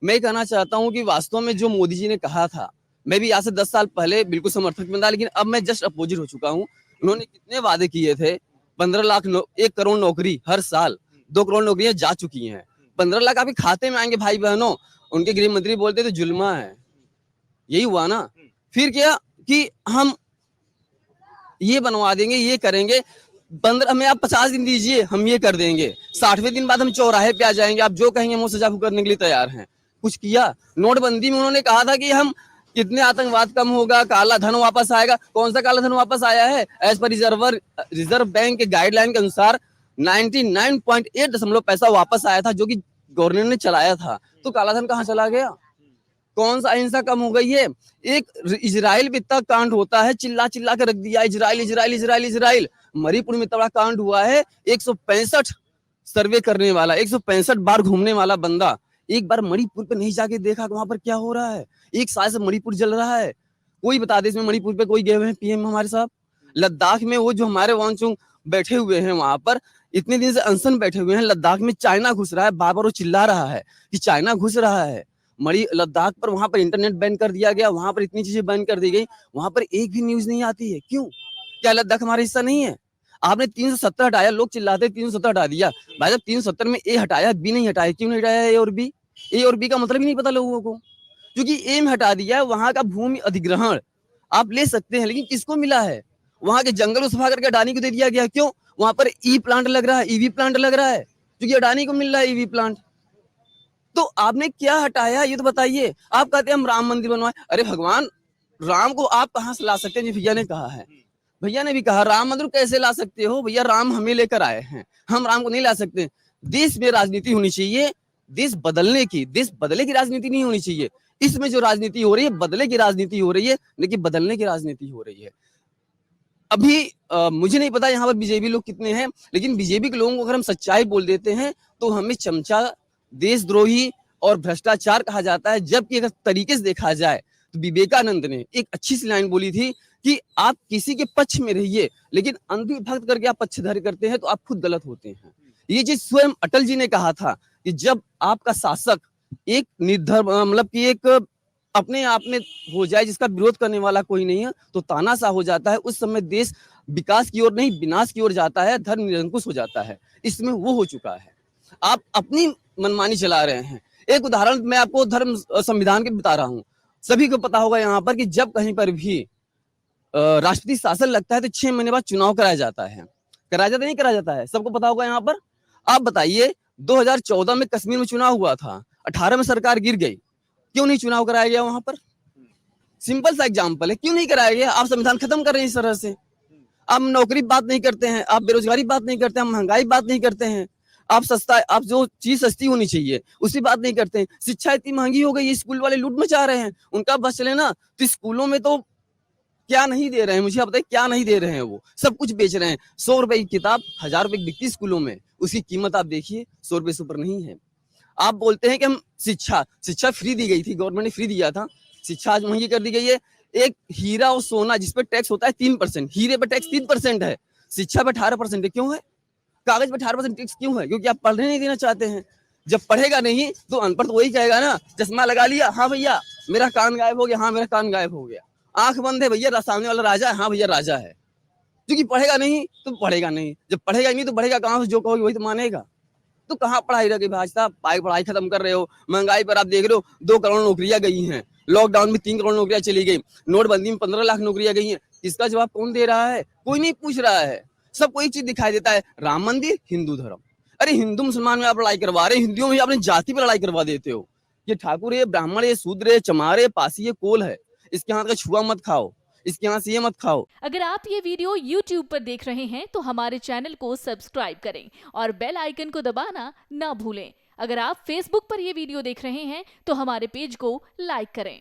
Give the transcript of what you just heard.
मैं कहना चाहता हूँ कि वास्तव में जो मोदी जी ने कहा था, मैं भी आज से 10 साल पहले बिल्कुल समर्थक में था, लेकिन अब मैं जस्ट अपोजिट हो चुका हूँ। उन्होंने कितने वादे किए थे, 15 लाख 1 करोड़ नौकरी हर साल, 2 करोड़ नौकरियां जा चुकी हैं। 15 लाख आपके खाते में आएंगे भाई बहनों। उनके गृह मंत्री बोलते थे जुल्मा है, यही हुआ ना। फिर क्या कि हम ये बनवा देंगे, ये करेंगे। 15 में आप 50 दिन दीजिए, हम ये कर देंगे। 60वें दिन बाद हम चौराहे पे आ जाएंगे, आप जो कहेंगे हम वो सजा करने के लिए तैयार हैं। कुछ किया? नोटबंदी में उन्होंने कहा था कि हम कितने आतंकवाद कम होगा, काला धन वापस आएगा। कौन सा काला धन वापस आया है? एज पर रिजर्व बैंक के गाइडलाइन के अनुसार 99.8 पैसा वापस आया था, जो कि गवर्नर ने चलाया था। तो काला धन कहाँ चला गया? कौन सा अहिंसा कम हो गई है? एक इजराइल में इतना कांड होता है, चिल्ला चिल्ला के रख दिया Israel Israel Israel Israel. Manipur में इतना बड़ा कांड हुआ है, 165 सर्वे करने वाला, 165 बार घूमने वाला बंदा एक बार मणिपुर पे नहीं जाके देखा कि वहां पर क्या हो रहा है। 1 साल से मणिपुर जल रहा है। कोई बता दे इसमें मणिपुर पे कोई गए हुए हैं पीएम हमारे साहब? लद्दाख में वो जो हमारे वांगचुंग बैठे हुए हैं वहां पर, इतने दिन से अनशन बैठे हुए हैं। लद्दाख में चाइना घुस रहा है, बार बार वो चिल्ला रहा है कि चाइना घुस रहा है। लद्दाख पर वहां पर इंटरनेट बैन कर दिया गया, वहां पर इतनी चीजें बैन कर दी गई, वहां पर एक भी न्यूज नहीं आती है। क्यों? क्या लद्दाख हमारा हिस्सा नहीं है? आपने 370 हटाया, लोग चिल्लाते 370 हटा दिया। भाई साहब 370 में ए हटाया, बी नहीं हटाया। क्यों नहीं हटाया ए और बी? ए और बी का मतलब ही नहीं पता लोगों को। क्योंकि ए में हटा दिया है, वहां का भूमि अधिग्रहण आप ले सकते हैं, लेकिन किसको मिला है? वहां के जंगल को सफा करके अडानी को दे दिया गया। क्यों? वहां पर ई प्लांट लग रहा है, ईवी प्लांट लग रहा है, क्योंकि अडानी को मिल रहा है ईवी प्लांट। तो आपने क्या हटाया ये तो बताइए। आप कहते हैं हम राम मंदिर बनवाए। अरे भगवान, राम को आप कहां से ला सकते हैं? जी भैया ने कहा है, भैया ने भी कहा राम मंदिर कैसे ला सकते हो? भैया राम हमें लेकर आए हैं, हम राम को नहीं ला सकते। देश में राजनीति होनी चाहिए, देश बदलने की, देश बदले की राजनीति नहीं होनी चाहिए। इसमें जो राजनीति हो रही है, बदले की राजनीति हो रही है, लेकिन बदलने की राजनीति हो रही है। अभी मुझे नहीं पता यहाँ पर बीजेपी लोग कितने हैं, लेकिन बीजेपी के लोगों को अगर हम सच्चाई बोल देते हैं तो हमें चमचा, देशद्रोही और भ्रष्टाचार कहा जाता है। जबकि अगर तरीके से देखा जाए तो विवेकानंद ने एक अच्छी सी लाइन बोली थी कि आप किसी के पक्ष में रहिए, लेकिन अंधभक्त करके आप पक्षधर करते हैं तो आप खुद गलत होते हैं। ये चीज स्वयं अटल जी ने कहा था कि जब आपका शासक एक निर्धर्म, मतलब कि एक अपने आप में हो जाए, जिसका विरोध करने वाला कोई नहीं है, तो तानाशाह हो जाता है। उस समय देश विकास की ओर नहीं विनाश की ओर जाता है, धर्म निरंकुश हो जाता है। इसमें वो हो चुका है। आप अपनी मनमानी चला रहे हैं। एक उदाहरण मैं आपको धर्म संविधान के बता रहा हूँ। सभी को पता होगा यहाँ पर कि जब कहीं पर भी राष्ट्रपति शासन लगता है तो 6 महीने बाद चुनाव कराया जाता है। कराया जाता नहीं कराया जाता है? सबको पता होगा यहाँ पर। आप बताइए 2014 में कश्मीर में चुनाव हुआ था, 18 में सरकार गिर गई, क्यों नहीं चुनाव कराया गया वहां पर? सिंपल सा एग्जाम्पल है, क्यों नहीं कराया गया? आप संविधान खत्म कर रहे हैं इस तरह से। आप नौकरी बात नहीं करते हैं, आप बेरोजगारी बात नहीं करते हैं, आप महंगाई बात नहीं करते हैं, आप सस्ता, आप जो चीज सस्ती होनी चाहिए उसकी बात नहीं करते हैं। शिक्षा इतनी महंगी हो गई है, स्कूल वाले लूट मचा रहे हैं। उनका बस चले ना तो स्कूलों में तो क्या नहीं दे रहे हैं? मुझे बताइए क्या नहीं दे रहे हैं? वो सब कुछ बेच रहे हैं। 100 रुपए की किताब 1000 रुपए की बिकती स्कूलों में, उसकी कीमत आप देखिए 100 रुपए से ऊपर नहीं है। आप बोलते हैं कि हम शिक्षा फ्री दी गई थी, गवर्नमेंट ने फ्री दिया था, शिक्षा आज महंगी कर दी गई है। एक हीरा और सोना जिस पर टैक्स होता है 3%, हीरे पर टैक्स 3% है, शिक्षा पर 18% है। क्यों है? कागज पर 18% टैक्स क्यों है? क्योंकि आप पढ़ने नहीं देना चाहते हैं। जब पढ़ेगा नहीं तो अनपढ़ तो वही कहेगा ना, चश्मा लगा लिया, हाँ भैया मेरा कान गायब हो गया, हाँ मेरा कान गायब हो गया। आंख बंद है भैया, सामने वाला राजा है, हाँ भैया राजा है। क्योंकि पढ़ेगा नहीं तो पढ़ेगा नहीं, जब पढ़ेगा नहीं तो बढ़ेगा कहाँ से? जो कहोगे वही तो मानेगा। तो कहाँ पढ़ाई रह गई भाई साहब? पढ़ाई खत्म कर रहे हो। महंगाई पर आप देख रहे हो, 2 करोड़ नौकरियां गई हैं। लॉकडाउन में 3 करोड़ नौकरियां चली गई। नोटबंदी में 15 लाख नौकरियां गई हैं। इसका जवाब कौन दे रहा है? कोई नहीं पूछ रहा है। सबको एक चीज दिखाई देता है, राम मंदिर, हिंदू धर्म। अरे हिंदू मुसलमान में आप लड़ाई करवा रहे हैं, हिंदुओं में आपने जाति पर लड़ाई करवा देते हो। ये ठाकुर है, ब्राह्मण है, शूद्र है, चमार है, पासी है, कोल है, इसके हाथ का छुआ मत खाओ, इसके यहाँ से ये मत खाओ। अगर आप ये वीडियो YouTube पर देख रहे हैं तो हमारे चैनल को सब्सक्राइब करें और बेल आइकन को दबाना ना भूलें। अगर आप Facebook पर ये वीडियो देख रहे हैं तो हमारे पेज को लाइक करें।